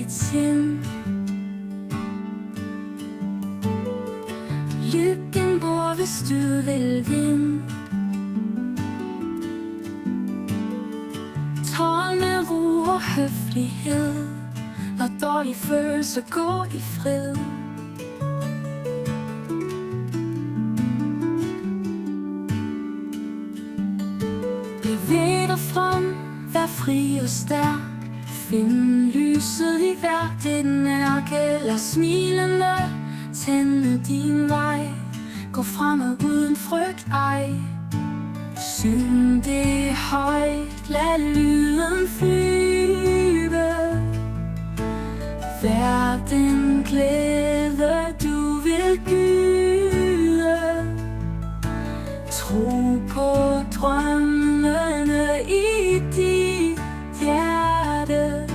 dit sind. Lykken bor, hvis du vil vinde. Tål med ro og høflighed, og dårlige følelser gå i fred. Bevæg dig frem, vær fri og stærk. Find lyset i hvert et mærke. Lad smilende tænde din vej. Gå fremad uden frygt, ej. Syng det højt, lad lyden flyve. Vær den glæde, du vil gyde. Tro på drømmene i dit hjerte.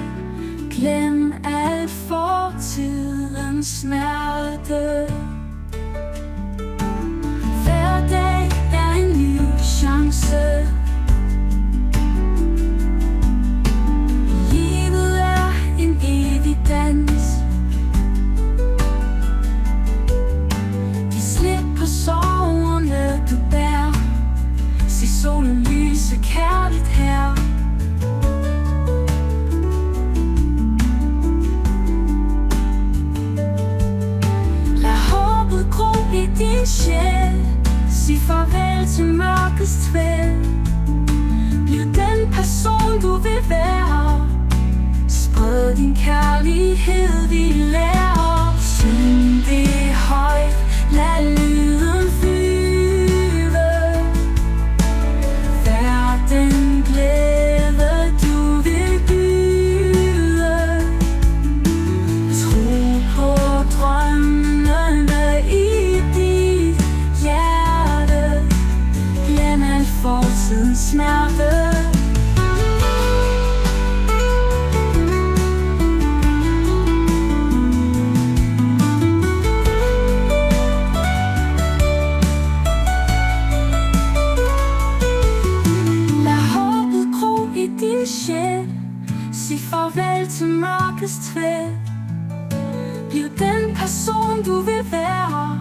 Glem alt fortidens smerte. Hver dag er en ny chance. Livet er en evig dans. Giv slip på sorgerne du bærer. Se solen lyse kærligt her. Lad håbet gro i din sjæl. Sig farvel til mørkets tvæl. Bliv den person du vil være. Spred din kærlighed, vi lærer. Syng det højt, lad lyden flyve. Vær den glæde, du vil gyde. Tro på drømmene i dit hjerte. Glem alt fortidens smerte. Sig farvel til mørkets tvæl. Bliv den person du vil være.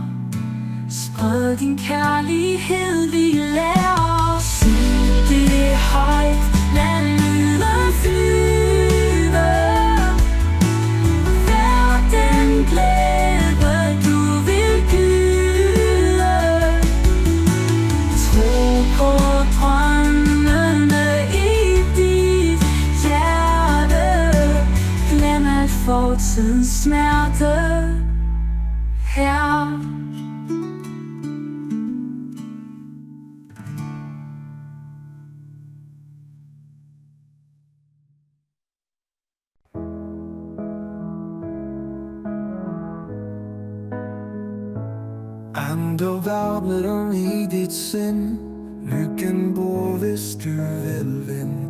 Spred din kærlighed, vi lærer. Syng det højt, lad lyden flyve. Vær den glæde, du vil gyde. Tro på drømmene i dit hjerte. Glem alt fortidens smerte her. Andre verdner i dit sind. Lykken bor, hvis du vil vinde.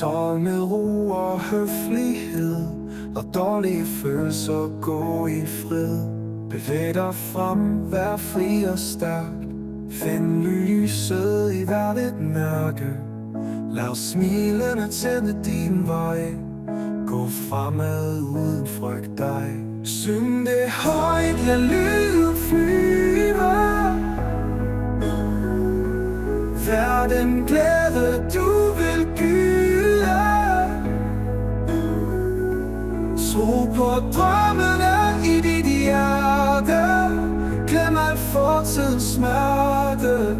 Tål med ro og høflighed, og dårlige følelser gå i fred. Bevæg dig frem, vær fri og stærk. Find lyset i hvert et mørke. Lad smilende tænde din vej. Gå fremad uden frygt dig. Syng det højt, lad lyden flyve. Vær den glæde, du vil gyde. Tro på drømmene i dit hjerte. Glem alt fortidens smerte.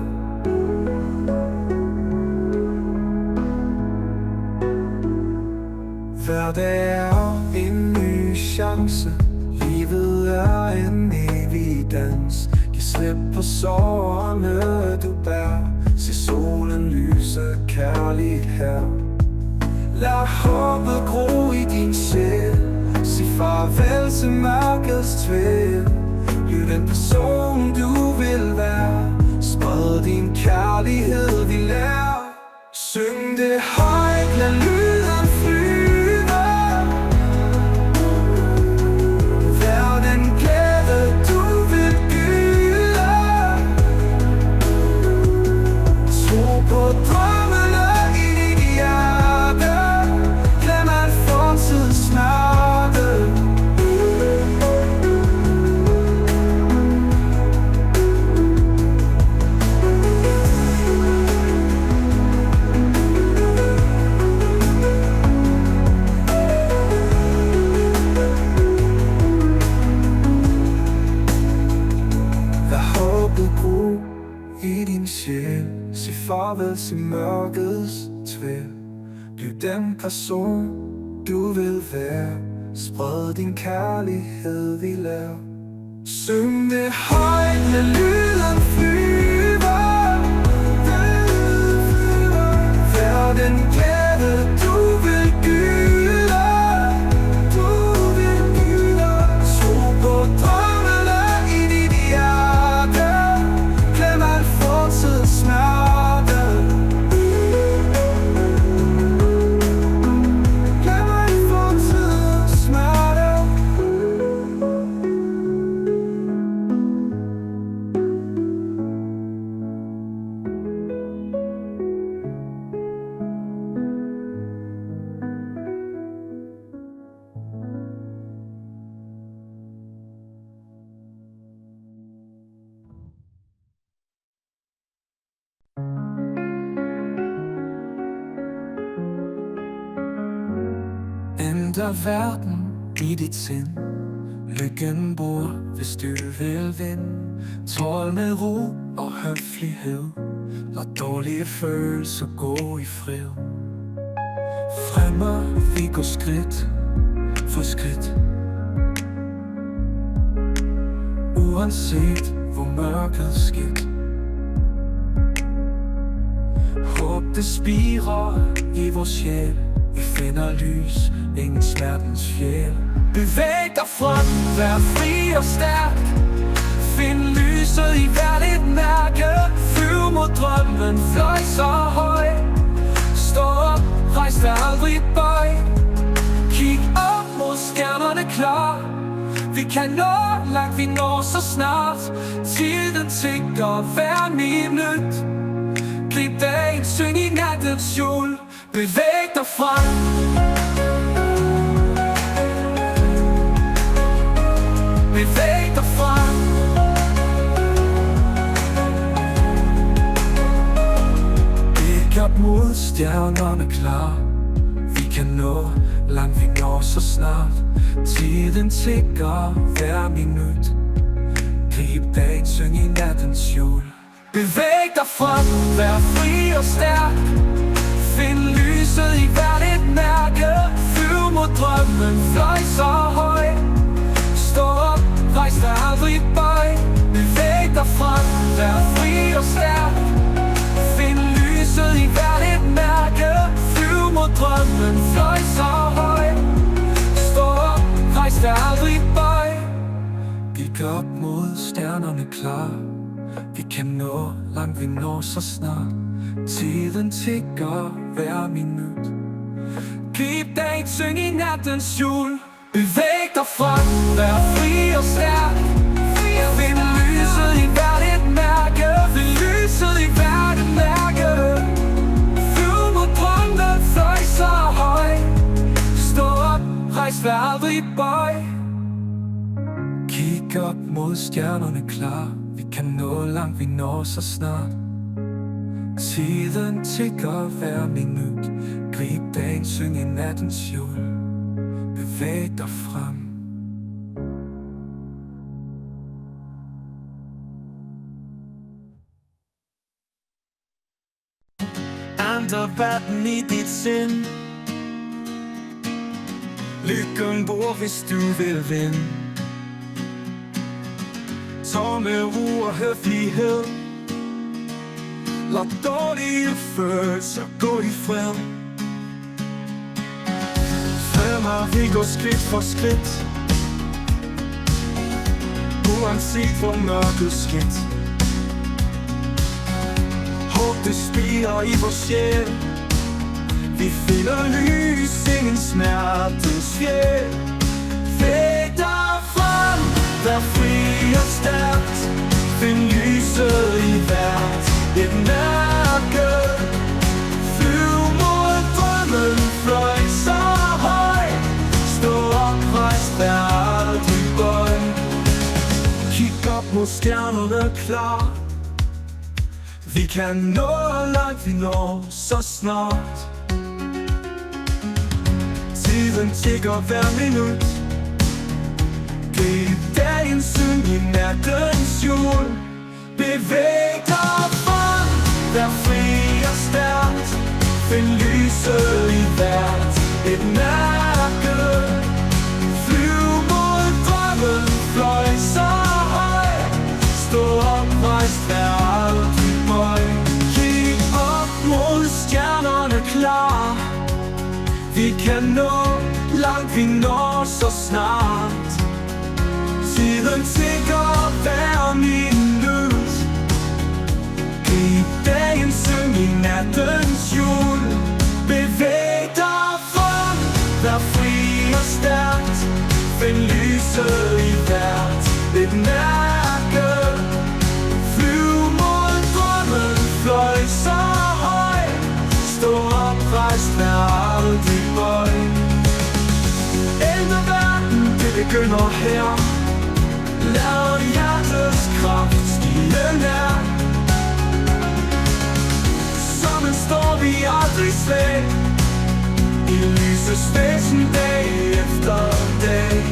Hver dag er en ny chance. Livet er en evig dans. Giv slip på sorgerne du bærer. Se solen lyse kærligt her. Lad håbet gro i din sjæl. Sig farvel til mørkets tvæl. Bliv den person du vil være. Spred din kærlighed, vi lærer. Syng det højt, lad lyden flyve. Vær den glæde, du vil gyde. Tro på drømmene i dit hjerte. Glem alt fortidens smerte. den person du vil være. Spred din kærlighed, vi laver. Syng det højt, lad lyden flyver. Vær den glæde, du vil gylde. Tro på drømmene i dit hjerte. Glem alt fortidens smerte. Glem alt fortidens smerte. Ændre verden i dit sind. Lykken bor, hvis du vil vinde. Tål med ro og høflighed. Lad dårlige følelser gå i fred. Fremad vi går skridt for skridt. Uanset hvor mørket skidt. Håb det spirer i vores sjæl. Vi finder lys, ingen smertens fjæl. Bevæg dig frem, vær fri og stærk. Find lyset i hvert et mærke. Flyv mod drømmen, fløj så høj. Stå op, rejs dig aldrig bøj. Kig op mod stjernerne klar. Vi kan nå langt, vi når så snart. Tiden tikker hver minut. Grib dagen, syng i nattens skjul. Bevæg dig frem. Bevæg dig frem. Kig op mod stjernerne klar. Vi kan nå langt, vi når så snart. Tiden tikker hver minut. Grib dagen, syng i nattens skjul. Bevæg dig frem, vær fri og stærk. Find lyset i hvert et mærke. Flyv mod drømmen, fløj så høj. Stå op, rejs dig aldrig bøj. Bevæg dig frem, vær fri og stærk. Find lyset i hvert et mærke. Flyv mod drømmen, fløj så høj. Stå op, rejs dig aldrig bøj. Kig op mod stjernerne klar. Vi kan nå langt, vi når så snart. Tiden tikker hver minut. Grib dagen, syng i nattens skjul. Bevæg dig frem, vær fri og stærk. Find lyset i hvert et mærke. Find lyset i hvert et mærke. Flyv mod drømmen, fløj så høj. Stå op, rejs dig aldrig bøj. Kig op mod stjernerne klar. Vi kan nå langt, vi når så snart. Tiden tikker hver minut. Grib dagen, syng i nattens skjul. Bevæg dig frem. Ændre verden i dit sind. Lykken bor, hvis du vil vinde. Tag med ro og høflighed. Lad dårlige følelser gå i fred. Fremad vi går skridt for skridt. Uanset hvor mørket skidt. Håb det spirer i vores sjæl. Vi finder lys, ingen smertens fjæl. Væg dig frem, vær fri og stærkt. Find lyset i hvert et mærke. Flyv mod drømmen, fløj så høj. Stå op, rejs dig aldrig bøj. Kig op mod stjernerne klar. Vi kan nå langt, vi når så snart. Tiden tikker hver minut. Grib dagen, syng i nattens skjul. Bevæg dig frem, vær fri og stærkt. Find lyset i hvert et mærke. Flyv mod drømmen, fløj så høj. Stå oprejst, vær aldrig møg. Kig op mod stjernerne klar. Vi kan nå langt, vi når så snart. Tiden tikker hver minut. Grib dagen, syng i nattens jul. Bevæg dig frem, vær fri og stærkt. Find lyset i hvert et mærke. Flyv mod drømmen, fløj så høj. Stå oprejst, vær aldrig bøj. Ændre verden, det begynder her. Lad hjertets kraft stige nær. Sammen står vi aldrig svag. I lysets væsen dag efter dag.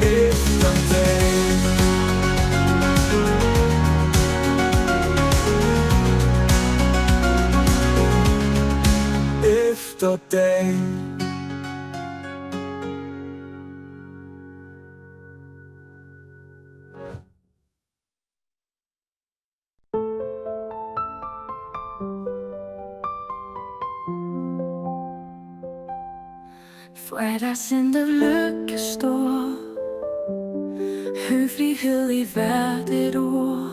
Efter dag. Efter dag. Fredagsintet lykke stor. Høflighed i hvert et ord.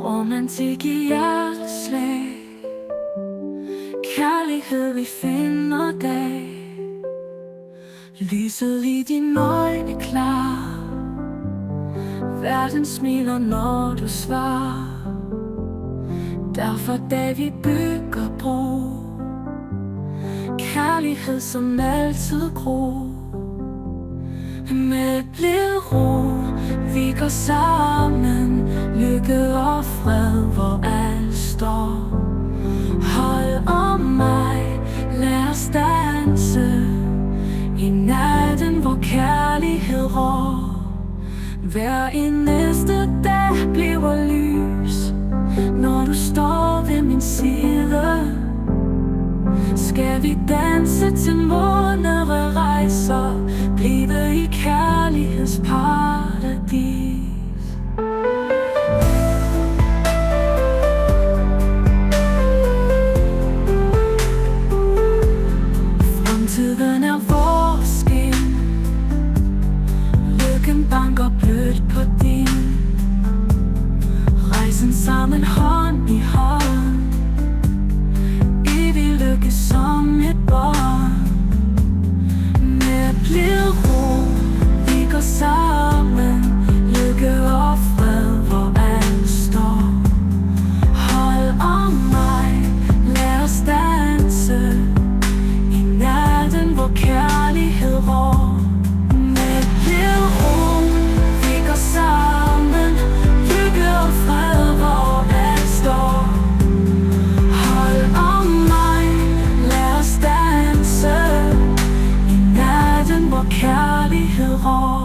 Romantik i hjerteslag. Kærlighed vi finder dag. Lyset i dine øjne klar. Verden smiler når du svarer. Derfor da vi bygger bro. Kærlighed som altid gror. Med blid ro vi går sammen. Lykke og fred hvor alt står. Hold om mig, lad os danse. I natten hvor kærlighed rår. Hver eneste dag bliver lys. Når du står ved min side. Skal vi danse til måneder rejser. Blive i kærlighedsparadis. Fremtiden er vores skin. Lykken banker blødt på din. Rejsen sammen hånd i hånd. Evig lykke som et bånd. Med blid ro vi går sammen. Lykke og fred hvor alt står. Hold om mig, lad os danse. I natten hvor kærlighed rår. Med blid ro vi går sammen. Lykke og fred hvor alt står. Hold om mig, lad os danse. I natten hvor kærlighed rår.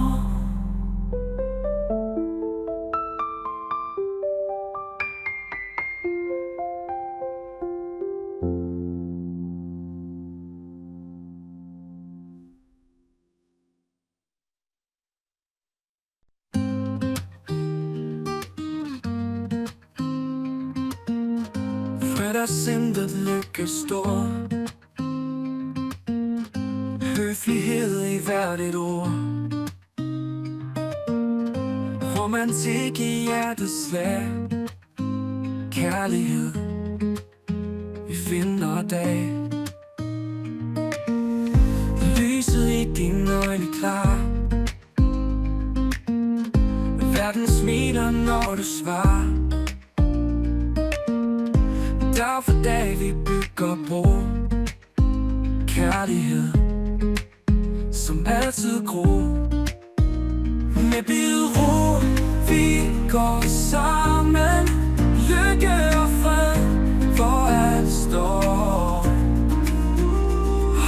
Fredagsintet lykke stor. Høflighed i hvert et ord. Romantik i hjertets slag. Kærlighed vi finder dag. Lyset i dine øjne klar. Verden smiler når du svarer. Dag for dag vi bygger bro. Kærlighed som altid gror. Med blid ro vi går sammen. Lykke og fred hvor alt står.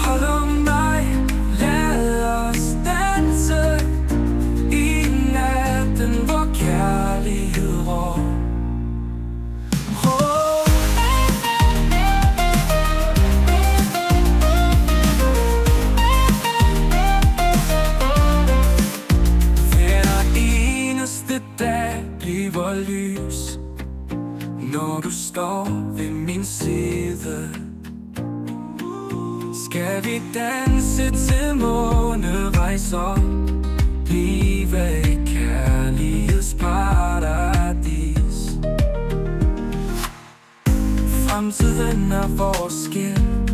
Hold om mig, lad os danse. I natten hvor kærlighed rår. står ved min side. Skal vi danse til månerejser, blive i kærlighedsparadis. Fremtiden er vores skin,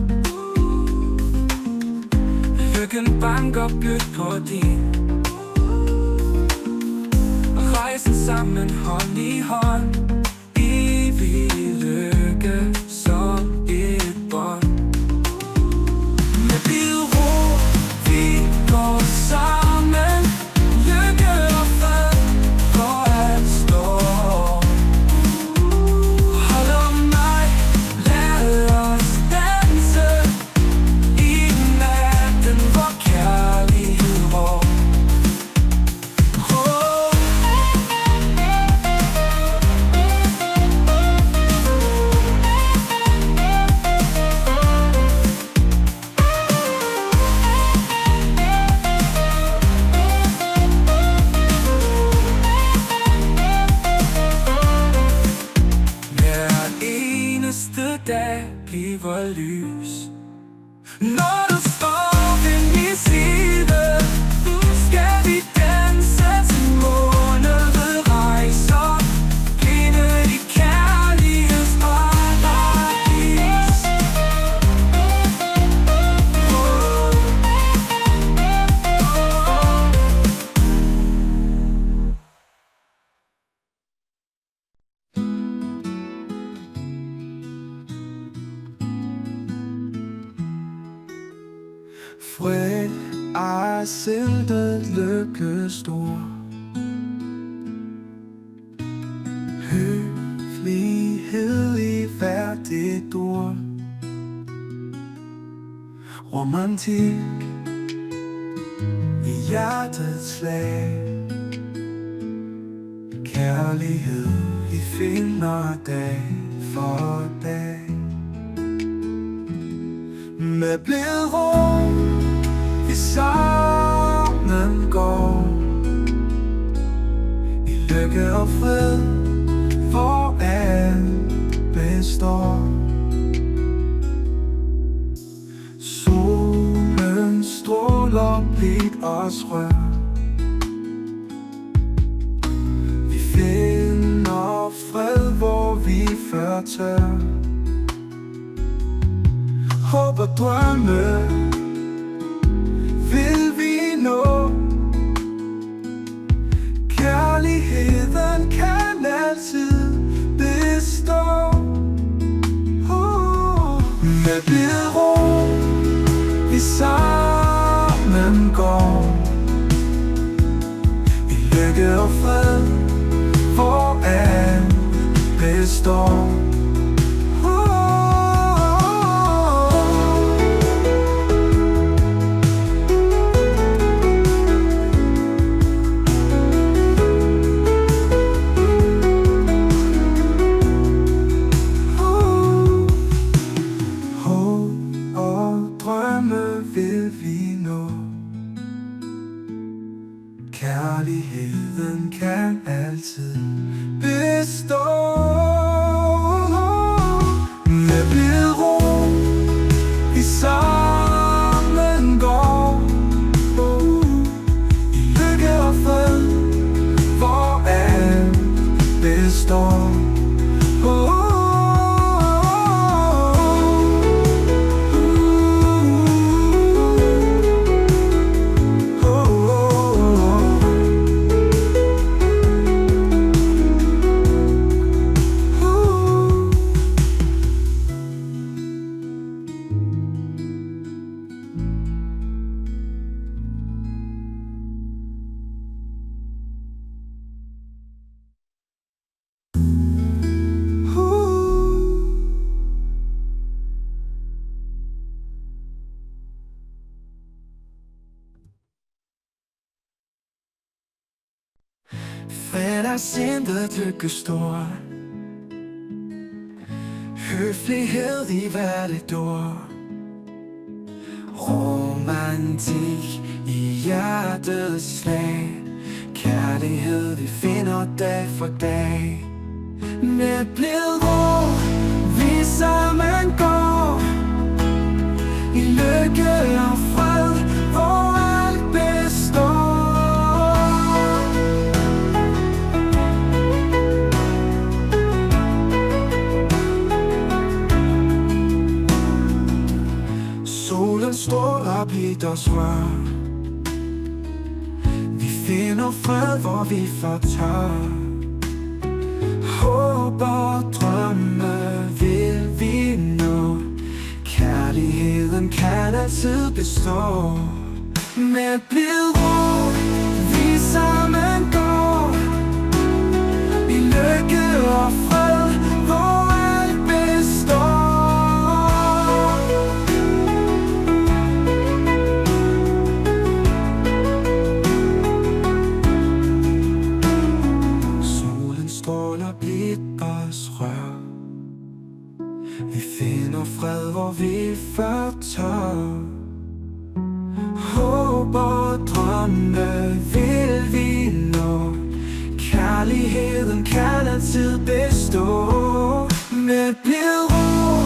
lykken banker blødt på din. Rejsen sammen hånd i hånd, evig lykke som et bånd. Med ro vi går sammen, lykke og fred for at stå. Hold om mig, lad os danse i natten, hvor kærlighed rår. Dag bliver lys, når du står ved min side. Skal vi danse til månerejser, blinde i kærlighedsparadis. Fred er seltet lykke stor, høflighed i hvert et ord, romantik i hjertets slag, kærlighed vi finder dag for dag. Med blidrum vi sammen går, i lykke og fred, hvor alt består. Solen stråler blidt os rør, vi finder fred, hvor vi før tør. Håb og drømme vil vi nå, kærligheden kan altid bestå. Med ro vi sammen går, i lykke og fred, hvor alt består. Kærligheden kan altid bestå. Med blidrum vi sammen går, i lykke og fred, hvor alt består. Fred er sindet lykke stor, høflighed i hvert et ord, romantik i hjertets slag, kærlighed vi finder dag for dag. Med blidrum stråler blidt rør. Vi finder fred, hvor vi fortør. Håb og drømme vil vi nå. Kærligheden kan altid bestå. Med blid ro vi sammen går, i lykke og fred, hvor alt består. Solen stråler blidt os rør. Vi finder fred, hvor vi fortør. Håb og drømme vil vi nå. Kærligheden kan altid bestå. Med blid ro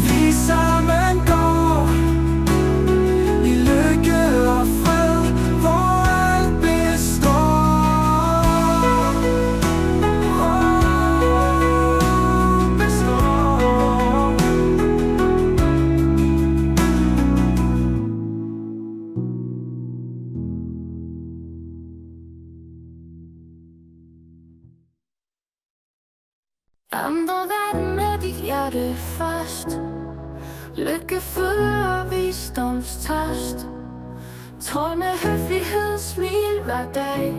vi sammen går, i lykke og fred, hvor alt består. Andre verden med dit hjerte først. Lykkefuld og visdomstørst. Tråd med høflighed, smil hver dag.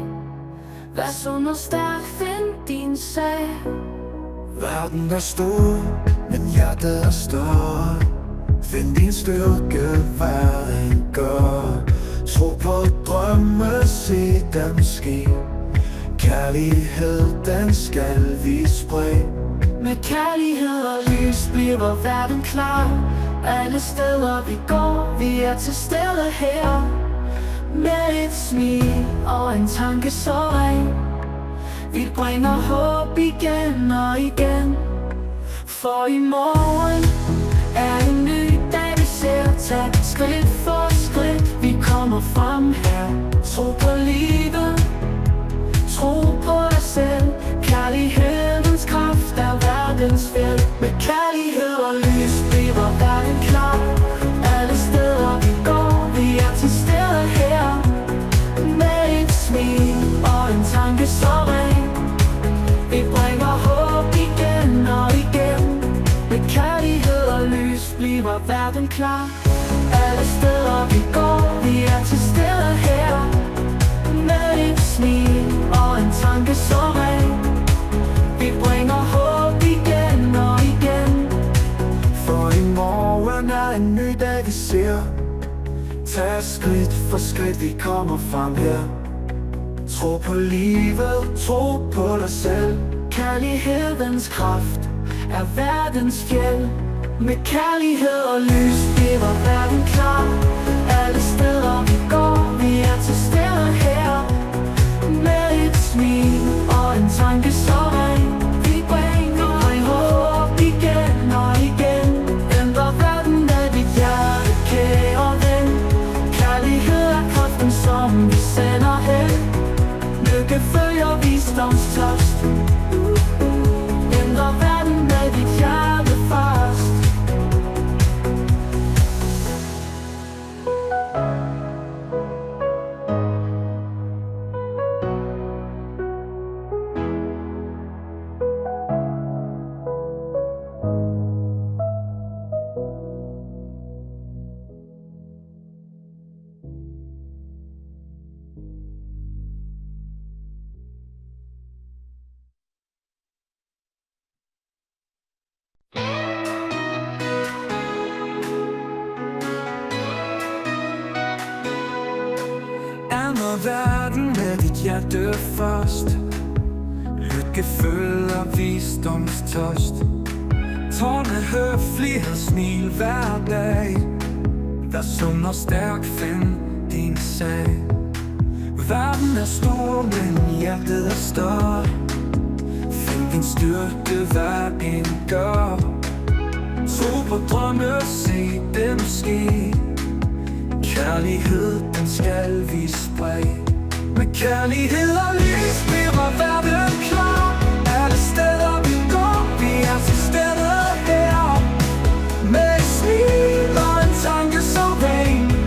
Vær sund og stærk, find din sag. Verden er stor, men hjertet er større. Find din styrke, hvad den gør. Tro på drømme, se dem ske. Kærlighed, den skal vi sprede. Med kærlighed og lys bliver verden klar. Alle steder vi går, vi er til stede her. Med et smil og en tanke så ren. Vi bringer håb igen og igen. For i morgen er en ny dag, vi ser. Tag skridt for skridt, vi kommer frem her. Tro på livet, tro på dig selv. Kærlighedens kraft er verdens fjeld. Med kærlighed og lys bliver verden klar. Alle steder vi går, vi er til stede her. Med et smil og en tanke så ren. Vi bringer håb igen og igen. Med kærlighed og lys bliver verden klar. Alle steder vi går, vi er til stede her. Med et smil og en tanke så ren. Vi bringer håb igen og igen. For i morgen er en ny dag, vi ser. Tag skridt for skridt, vi kommer frem her. Tro på livet, tro på dig selv. Kærlighedens kraft er verdens fjeld. Med kærlighed og lys bliver verden klar. Alle steder vi går, vi er til stede her. Med et smil og en tanke så ren. Vi bringer håb igen og igen. Ændrer verden af dit hjerte, kære ven. Kærlighed er kraften, som vi sender hen. Lykke følger visdomstørst. Ændrer verden af dit hjerte først. Ændre verden med dit hjerte først. Lykke følger visdomstørst. Tårne høflighed, smil hver dag. Vær sund og stærk, find din sag. Verden er stor, men hjertet er større. Find din styrke, hvad end gør. Tro på drømme, se dem ske. Kærlighed, den skal vi sprede. Med kærlighed og lys bliver verden klar. Alle steder vi går, vi er til stede her. Med et smil og en tanke så ren.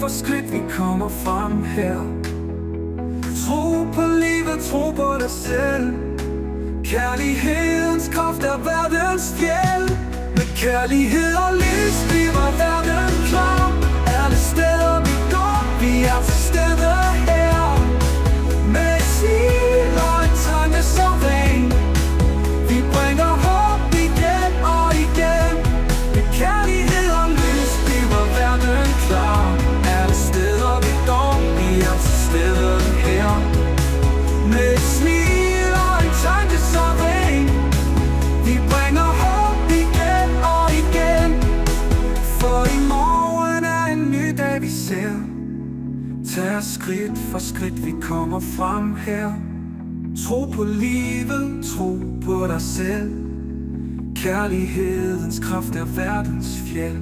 for skridt vi kommer frem her. Tro på livet, tro på dig selv. Kærlighedens kraft er verdens fjeld. Med kærlighed og lys bliver verden klar. Alle steder vi går, vi er til stede her. Med et smil og en tanke så ren. Vi bringer håb igen og igen. Med kærlighed og lys bliver verden klar. Alle steder vi går, vi er til stede her. Med et smil og en tanke så ren. Vi bringer håb igen og igen. For i morgen er en ny dag vi ser. Tag skridt for skridt vi kommer frem her. Tro på livet, tro på dig selv. Kærlighedens kraft er verdens fjeld.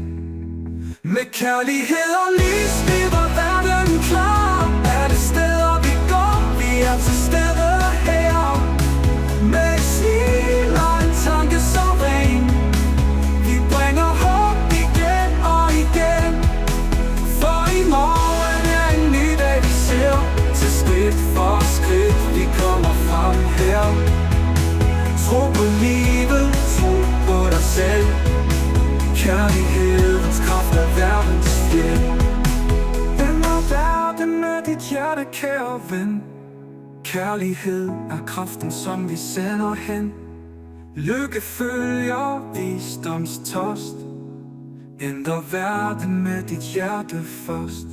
Med kærlighed og lys bliver verden klar. Alle steder vi går, vi er til stede her. Med et smil og en tanke så ren. Vi bringer håb igen og igen. For i morgen er en ny dag vi ser. Til skridt for skridt vi kommer frem her. Tro på livet, tro på dig selv. Kærlighedens kraft er verdens fjeld. Ændre verden med dit hjerte, kære ven. Kærlighed er kraften, som vi sender hen. Lykke følger visdomstørst. Ændre verden med dit hjerte først.